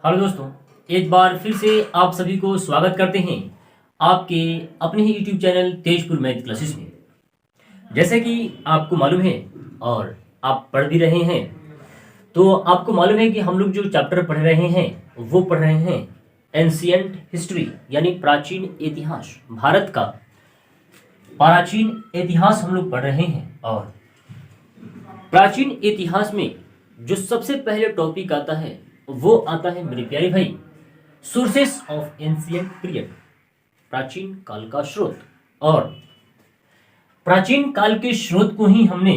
Hello दोस्तों, एक बार फिर से आप सभी को स्वागत करते हैं आपके अपने ही YouTube channel Tezpur math classes में। जैसे कि आपको मालूम है और आप पढ़ भी रहे हैं, तो आपको मालूम है कि हम लोग जो चैप्टर पढ़ रहे हैं वो पढ़ रहे हैं एंशियंट हिस्ट्री, यानी प्राचीन इतिहास। भारत का प्राचीन इतिहास हम लोग पढ़ रहे हैं। और प्राचीन इतिहास में जो सबसे पहले टॉपिक आता है वो आता है मेरे प्यारे भाई, सोर्सेस ऑफ एंशियंट पीरियड, प्राचीन काल का स्रोत। और प्राचीन काल के स्रोत को ही हमने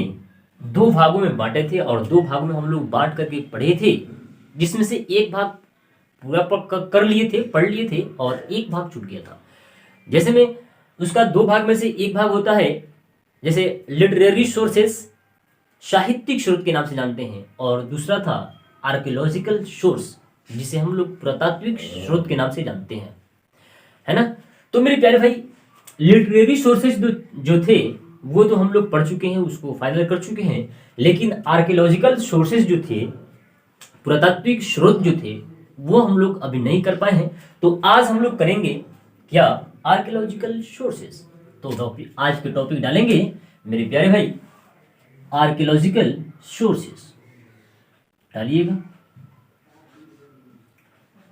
दो भागों में बांटे थे और दो भागों में हम लोग बांट करके पढ़े थे, जिसमें से एक भाग पूरा कर लिए थे, पढ़ लिए थे, और एक भाग छूट गया था। जैसे में उसका दो भाग में से एक भाग होता है जैसे लिटरेरी सोर्सेस, साहित्यिक स्रोत के नाम से जानते हैं, और दूसरा था आर्कियोलॉजिकल सोर्स, जिसे हम लोग पुरातात्विक स्रोत के नाम से जानते हैं, है ना। तो मेरे प्यारे भाई, लिटरेरी सोर्सेज जो थे वो तो हम लोग पढ़ चुके हैं, उसको फाइनल कर चुके हैं। लेकिन आर्कियोलॉजिकल सोर्सेज जो थे, पुरातात्विक स्रोत जो थे, वो हम लोग अभी नहीं कर पाए हैं। तो आज हम लोग करेंगे क्या, आर्कियोलॉजिकल सोर्सेज। तो टॉपिक, आज के टॉपिक डालेंगे मेरे प्यारे भाई आर्कियोलॉजिकल सोर्सेज। डालिएगा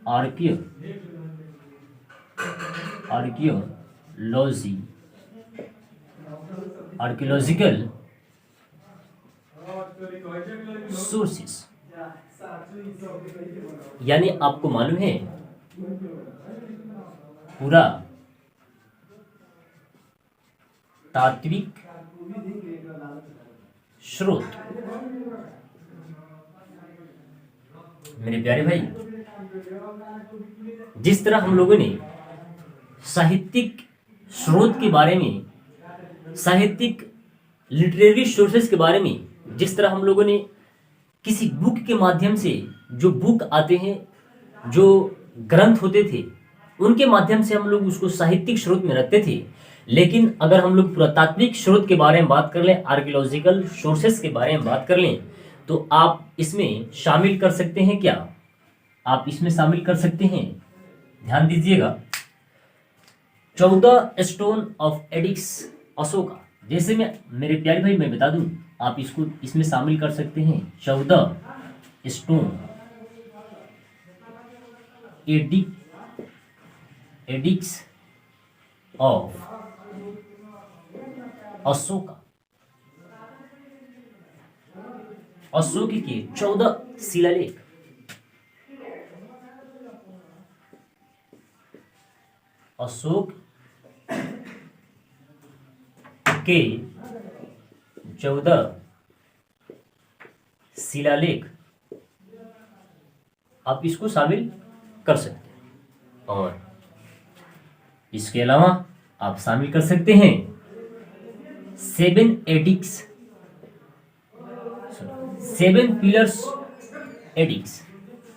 आर्कियोलॉजी, आर्कियोलॉजिकल सोर्सेस, यानी आपको मालूम है पूरा तात्विक स्रोत। मेरे प्यारे भाई, जिस तरह हम लोगों ने साहित्यिक स्रोत के बारे में, साहित्यिक लिटरेरी सोर्सेस के बारे में, जिस तरह हम लोगों ने किसी बुक के माध्यम से, जो बुक आते हैं, जो ग्रंथ होते थे, उनके माध्यम से हम लोग उसको साहित्यिक स्रोत में रखते थे। लेकिन अगर हम लोग पुरातात्विक स्रोत के बारे में बात कर लें, आर्कियोलॉजिकल सोर्सेस के बारे में बात कर लें, तो आप इसमें शामिल कर सकते हैं क्या, आप इसमें शामिल कर सकते हैं। ध्यान दीजिएगा, 14 स्टोन ऑफ एडिक्स अशोका। जैसे मैं, मेरे प्यारे भाई, मैं बता दूं, आप इसको इसमें शामिल कर सकते हैं। 14 stone addicts of Ashoka, Ashok के 14 शिलालेख। अशोक के 14 शिलालेख आप इसको शामिल कर सकते हैं। और इसके अलावा आप शामिल कर सकते हैं 7 एडिक्स, 7 पिलर्स एडिक्स।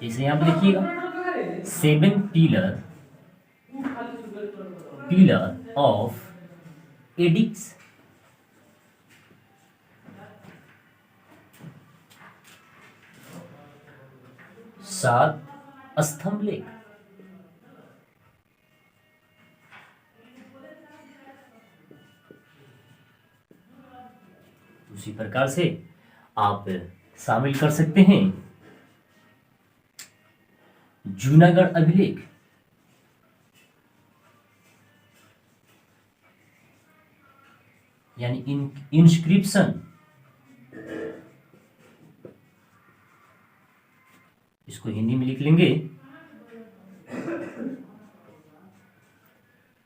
इसे यहां पर देखिएगा, 7 पिलर ऑफ एडिक्स। सात स्तंभ लेख। उसी प्रकार से आप शामिल कर सकते हैं जूनागढ़ अभिलेख, यानी इंस्क्रिप्शन। इसको हिंदी में लिख लेंगे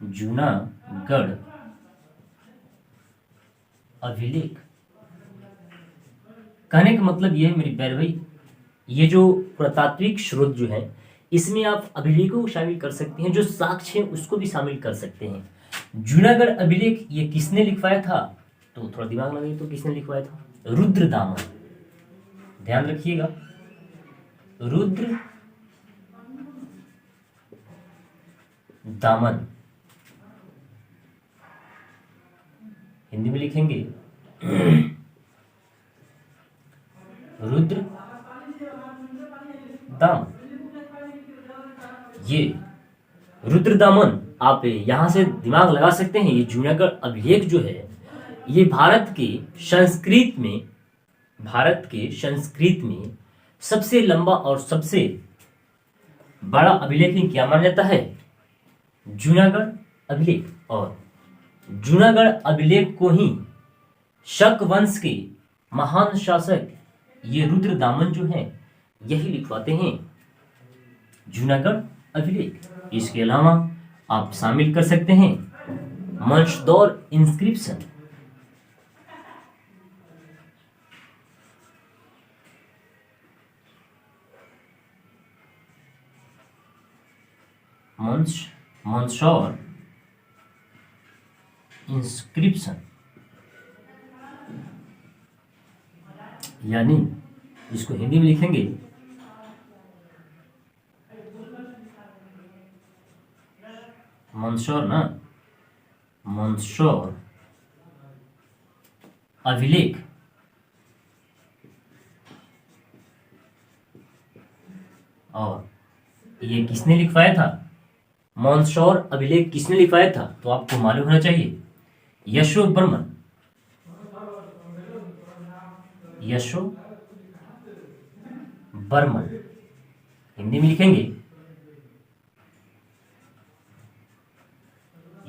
जूनागढ़ अभिलेख। कहने का मतलब यह है मेरे प्यारे भाई, ये जो पुरातात्विक स्रोत जो है, इसमें आप अभिलेखों को शामिल कर सकते हैं, जो साक्ष्य है उसको भी शामिल कर सकते हैं। जूनागढ़ अभिलेख ये किसने लिखवाया था, तो थोड़ा दिमाग लगाइए, तो किसने लिखवाया था, रुद्रदामन। ध्यान रखिएगा, रुद्र दामन। हिंदी में लिखेंगे रुद्र दामन। ये रुद्रदामन, आप यहाँ से दिमाग लगा सकते हैं। ये जूनागढ़ अभिलेख जो है ये भारत के संस्कृत में सबसे लंबा और सबसे बड़ा अभिलेख ही क्या माना जाता है? जूनागढ़ अभिलेख। और जूनागढ़ अभिलेख को ही शक वंश के महान शासक ये रुद्रदामन जो हैं यही लिखवाते हैं, जूनागढ़ अभिलेख। इसके अलावा आप शामिल कर सकते हैं मंशदौर इंस्क्रिप्शन। मंशौर इंस्क्रिप्शन यानी इसको हिंदी में लिखेंगे मंशौर अभिलेख। और ये किसने लिखवाया था? मंशौर अभिलेख किसने लिखवाया था? तो आपको मालूम होना चाहिए, यशो बर्मन। हिंदी में लिखेंगे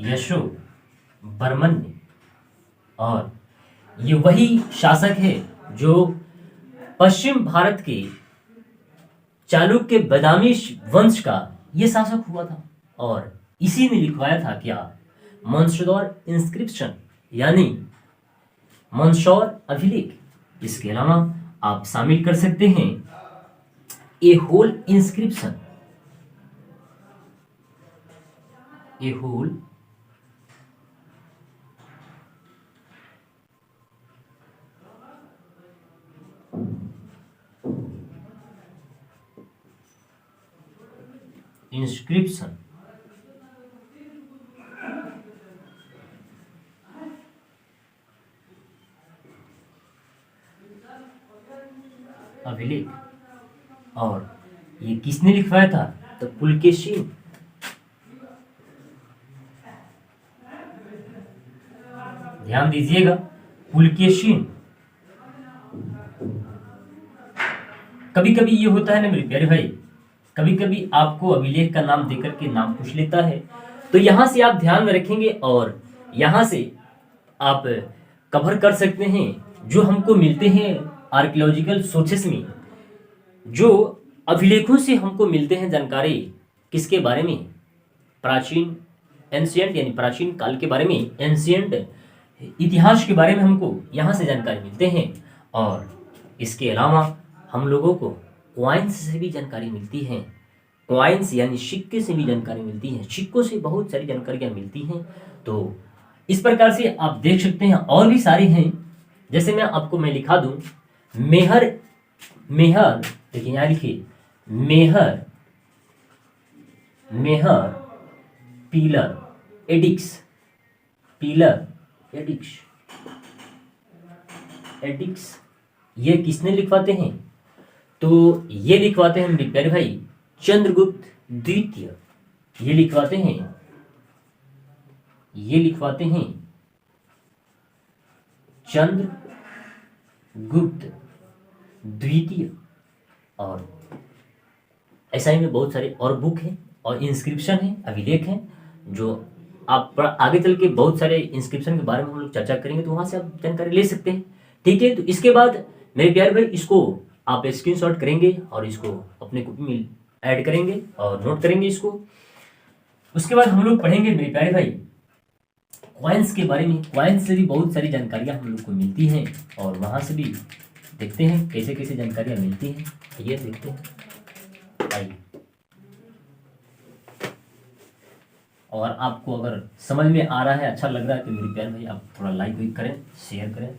यशो बर्मन ने। और ये वही शासक है जो पश्चिम भारत के चालुक्य बदामी वंश का ये शासक हुआ था। और इसी ने लिखवाया था क्या? मंशौर इंस्क्रिप्शन यानी मंशौर अभिलेख। इसके अलावा आप शामिल कर सकते हैं ए होल इंस्क्रिप्शन। ए होल इंस्क्रिप्शन अभिलेख। और ये किसने लिखवाया था? तो पुलकेशिन। ध्यान दीजिएगा, पुलकेशिन। कभी कभी ये होता है ना मेरे प्यारे भाई, कभी कभी आपको अभिलेख का नाम देकर के नाम पूछ लेता है, तो यहां से आप ध्यान में रखेंगे और यहां से आप कवर कर सकते हैं जो हमको मिलते हैं आर्कियोलॉजिकल सोर्सेस में, जो अभिलेखों से हमको मिलते हैं जानकारी। किसके बारे में? प्राचीन एंशियंट यानी प्राचीन काल के बारे में, एंशियंट इतिहास के बारे में हमको यहाँ से जानकारी मिलते हैं। और इसके अलावा हम लोगों को क्वाइंस से भी जानकारी मिलती है। क्वाइंस यानी सिक्के से भी जानकारी मिलती है। सिक्कों से बहुत सारी जानकारियाँ मिलती हैं। तो इस प्रकार से आप देख सकते हैं, और भी सारी हैं। जैसे मैं लिखा दूं, मेहर देखिए यहाँ लिखिए, मेहर पिलर एडिक्स ये किसने लिखवाते हैं? तो ये लिखवाते हैं मेरे प्यारे भाई चंद्रगुप्त द्वितीय। ये लिखवाते हैं चंद्रगुप्त द्वितीय। और ऐसा ही में बहुत सारे और बुक हैं और इंस्क्रिप्शन है, अभिलेख हैं, जो आप आगे चल के बहुत सारे इंस्क्रिप्शन के बारे में हम लोग चर्चा करेंगे, तो वहां से आप जानकारी ले सकते हैं। ठीक है, तो इसके बाद मेरे प्यारे भाई इसको आप स्क्रीनशॉट करेंगे और इसको अपने कॉपी में ऐड करेंगे और नोट करेंगे इसको। उसके बाद हम लोग पढ़ेंगे मेरे प्यारे भाई क्वाइंस के बारे में। क्वाइंस से भी बहुत सारी जानकारियां हम लोग को मिलती हैं और वहां से भी देखते हैं कैसे कैसे जानकारियां मिलती हैं। ये देखते हैं, आइए। और आपको अगर समझ में आ रहा है, अच्छा लग रहा है, तो मेरे प्यारे भाई आप थोड़ा लाइक भी करें, शेयर करें।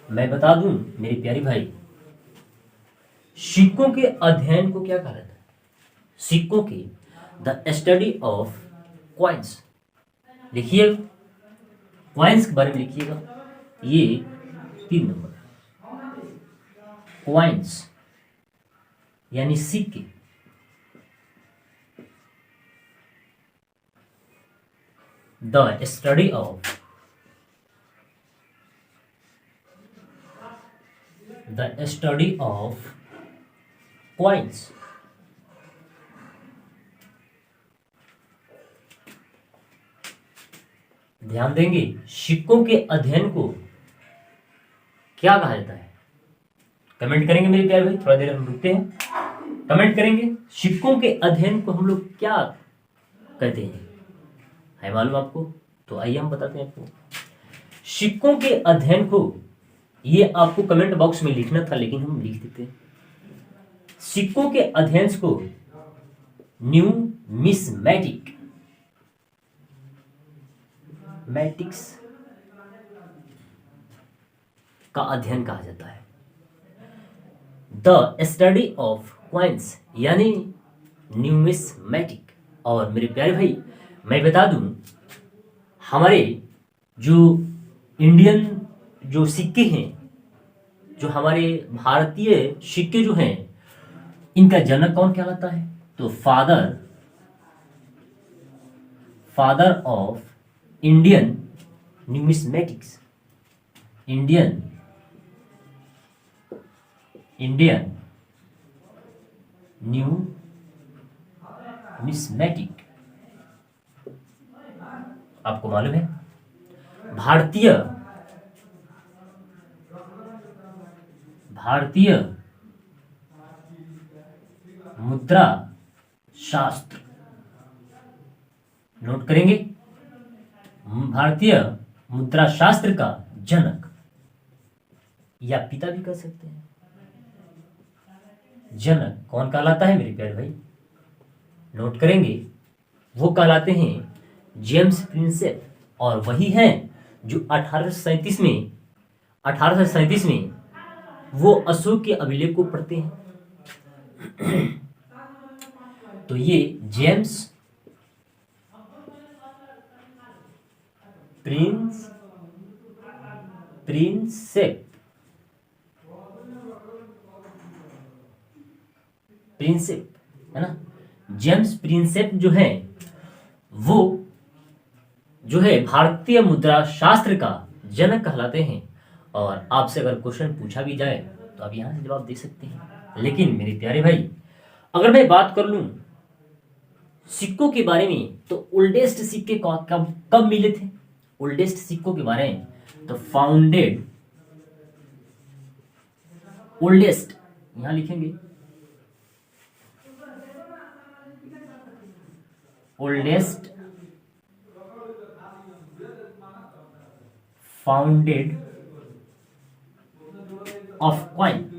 मैं बता दूं मेरे प्यारे भाई, सिक्कों के अध्ययन को क्या कहा जाता है? सिक्कों के द स्टडी ऑफ क्वाइंस। लिखिए, क्वाइंस के बारे में लिखिएगा, ये 3 नंबर। कॉइन्स यानी सिक्के, द स्टडी ऑफ कॉइन्स। ध्यान देंगे, सिक्कों के अध्ययन को क्या कहा जाता है? कमेंट करेंगे मेरे प्यारे भाई, थोड़ा देर हम रुकते हैं, कमेंट करेंगे सिक्कों के अध्ययन को हम लोग क्या कहते हैं, है मालूम आपको? तो आइए हम बताते हैं आपको सिक्कों के अध्ययन को। ये आपको कमेंट बॉक्स में लिखना था लेकिन हम लिख देते हैं। सिक्कों के अध्ययन को मैटिक्स का अध्ययन कहा जाता है। द स्टडी ऑफ कॉइन्स यानी न्यूमिस्मैटिक। और मेरे प्यारे भाई मैं बता दूं, हमारे जो इंडियन जो सिक्के हैं, जो हमारे भारतीय सिक्के जो हैं, इनका जनक कौन कहलाता है? तो father of Indian numismatics, Indian numismatic. आपको मालूम है भारतीय मुद्रा शास्त्र, नोट करेंगे, भारतीय मुद्रा शास्त्र का जनक या पिता भी कह सकते हैं। जनक कौन कहलाता है मेरे प्यारे भाई? नोट करेंगे, वो कहलाते हैं जेम्स प्रिंसेप, और वही हैं जो 1837 में वो अशोक के अभिलेख को पढ़ते हैं। तो ये जेम्स प्रिंसेप है ना, जेम्स प्रिंसेप जो है वो जो है भारतीय मुद्रा शास्त्र का जनक कहलाते हैं। और आपसे अगर क्वेश्चन पूछा भी जाए तो आप यहां से जवाब दे सकते हैं। लेकिन मेरे प्यारे भाई अगर मैं बात कर लूं सिक्कों के बारे में, तो ओल्डेस्ट सिक्के कब मिले थे? ओल्डेस्ट सिक्कों के बारे में तो ओल्डेस्ट यहां लिखेंगे, ओल्डेस्ट फाउंडेड ऑफ कॉइन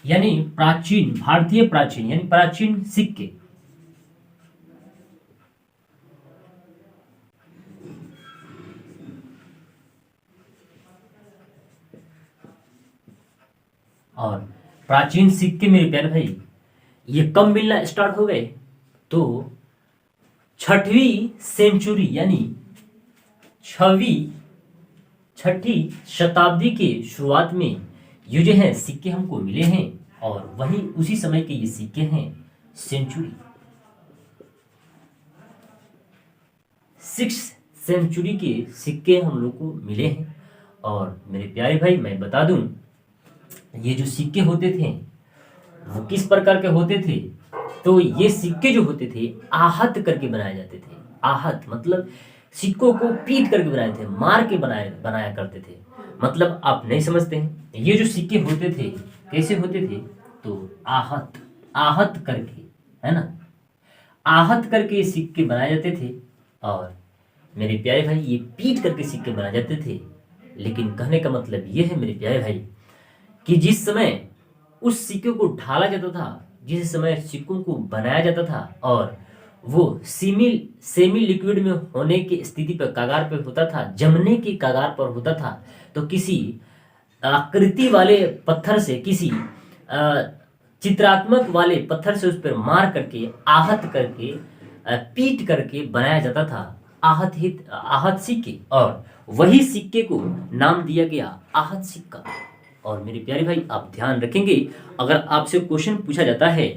यानी प्राचीन, भारतीय प्राचीन यानी प्राचीन सिक्के। और प्राचीन सिक्के मेरे प्यारे भाई ये कब मिलना स्टार्ट हो गए? तो 6वीं सेंचुरी यानी 6वीं शताब्दी के शुरुआत में ये जो है सिक्के हमको मिले हैं। और वहीं उसी समय के ये सिक्के हैं सेंचुरी, 6th सेंचुरी के सिक्के हम लोग को मिले हैं। और मेरे प्यारे भाई मैं बता दूं, ये जो सिक्के होते थे वो किस प्रकार के होते थे? तो ये सिक्के जो होते थे आहत करके बनाए जाते थे। आहत मतलब सिक्कों को पीट करके बनाए थे, मार के बनाया करते थे। मतलब आप नहीं समझते हैं, ये जो सिक्के होते थे कैसे होते थे? तो आहत करके, है ना, आहत करके ये सिक्के बनाए जाते थे। और मेरे प्यारे भाई ये पीट करके सिक्के बनाए जाते थे। लेकिन कहने का मतलब ये है मेरे प्यारे भाई कि जिस समय उस सिक्के को ढाला जाता था, जिस समय सिक्कों को बनाया जाता था और वो सेमी लिक्विड में होने की स्थिति पर, कगार पर होता था, जमने की कगार पर होता था, तो किसी आकृति वाले पत्थर से, किसी चित्रात्मक वाले पत्थर से उस पर मार करके, आहत करके, पीट करके बनाया जाता था आहत सिक्के। और वही सिक्के को नाम दिया गया आहत सिक्का। और मेरे प्यारे भाई आप ध्यान रखेंगे, अगर आपसे क्वेश्चन पूछा जाता है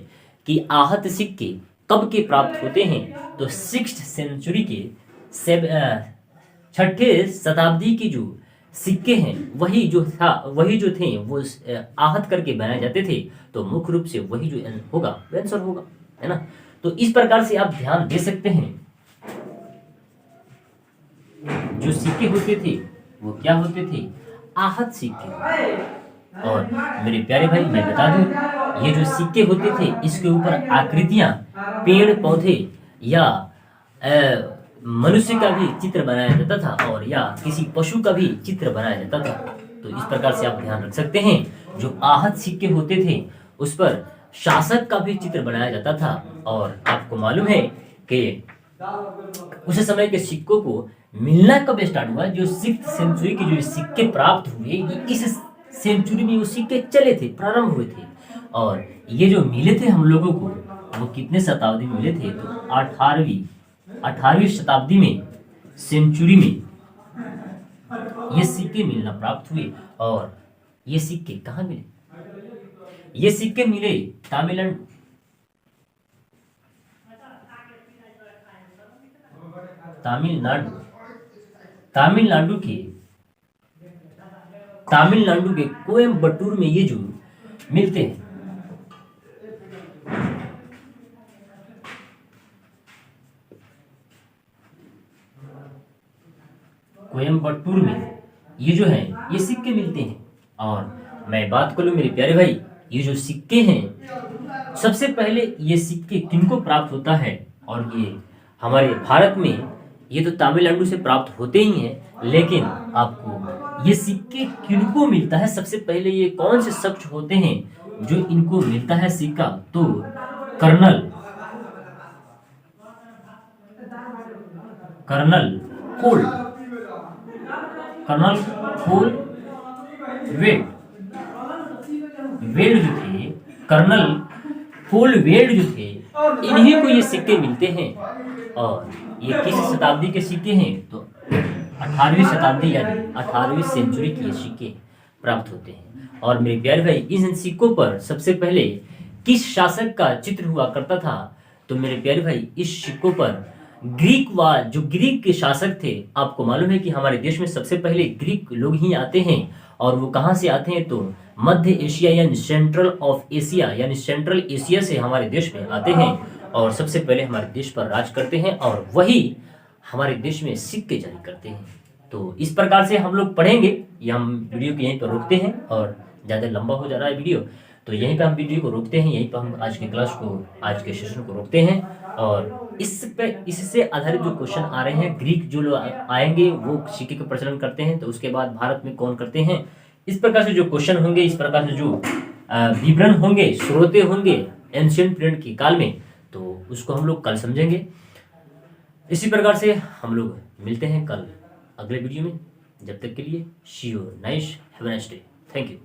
कि आहत सिक्के कब के प्राप्त होते हैं, तो 6th सेंचुरी के 6ठी शताब्दी की जो सिक्के हैं वही जो थे वो आहत करके बनाए जाते थे। तो मुख्य रूप से वही जो होगा आंसर होगा, है ना। तो इस प्रकार से आप ध्यान दे सकते हैं, जो सिक्के होते थे वो क्या होते थे, आहत सिक्के। और मेरे प्यारे भाई मैं बता दूं, ये जो सिक्के होते थे इसके ऊपर आकृतियां पेड़ पौधे या मनुष्य का भी चित्र बनाया जाता था और या किसी पशु का भी चित्र बनाया जाता था। तो इस प्रकार से आप ध्यान रख सकते हैं, जो आहत सिक्के होते थे उस पर शासक का भी चित्र बनाया जाता था। और आपको मालूम है कि उस समय के सिक्कों को मिलना कब स्टार्ट हुआ, जो 6th सेंचुरी के जो सिक्के प्राप्त हुए, ये इस सेंचुरी में वो सिक्के चले थे, प्रारंभ हुए थे। और ये जो मिले थे हम लोगों को, वो कितने शताब्दी में मिले थे, तो 18वीं शताब्दी में सेंचुरी में ये सिक्के मिलना प्राप्त हुए। और ये सिक्के कहाँ मिले, ये सिक्के मिले तमिलनाडु के कोयम्बटूर में ये जो मिलते हैं। कोयम्बटूर में ये जो है ये सिक्के मिलते हैं। और मैं बात करूं मेरे प्यारे भाई, ये जो सिक्के हैं, सबसे पहले ये सिक्के किनको प्राप्त होता है, और ये हमारे भारत में ये तो तमिलनाडु से प्राप्त होते ही हैं, लेकिन आपको ये सिक्के किनको मिलता है, सबसे पहले ये कौन से शख्स होते हैं जो इनको मिलता है सिक्का, तो कर्नल वेड जो थे, कर्नल वेड जो थे, इन्हीं को ये सिक्के मिलते हैं। और ये किस शताब्दी के सिक्के हैं, तो 18वीं शताब्दी यानी 18वीं सेंचुरी के ये सिक्के प्राप्त होते हैं। और मेरे प्यारे भाई, इन सिक्कों पर सबसे पहले किस शासक का चित्र हुआ करता था, तो मेरे प्यारे भाई इस सिक्कों पर ग्रीक के शासक थे। आपको मालूम है कि हमारे देश में सबसे पहले ग्रीक लोग ही आते हैं, और वो कहाँ से आते हैं, तो मध्य एशिया यानी सेंट्रल एशिया से हमारे देश में आते हैं, और सबसे पहले हमारे देश पर राज करते हैं, और वही हमारे देश में सिक्के जारी करते हैं। तो इस प्रकार से हम लोग पढ़ेंगे, या हम वीडियो को यहीं पर रोकते हैं, और ज़्यादा लंबा हो जा रहा है वीडियो, तो यहीं पे हम वीडियो को रोकते हैं, यहीं पर हम आज के सेशन को रोकते हैं। और इससे आधारित जो क्वेश्चन आ रहे हैं, ग्रीक जो लोग आएंगे वो सिक्के का प्रचलन करते हैं, तो उसके बाद भारत में कौन करते हैं, इस प्रकार से जो क्वेश्चन होंगे, इस प्रकार से जो विवरण होंगे, स्रोते होंगे एंशिएंट पीरियड के काल में, तो उसको हम लोग कल समझेंगे। इसी प्रकार से हम लोग मिलते हैं कल अगले वीडियो में। जब तक के लिए see you, nice, have a nice day, thank you.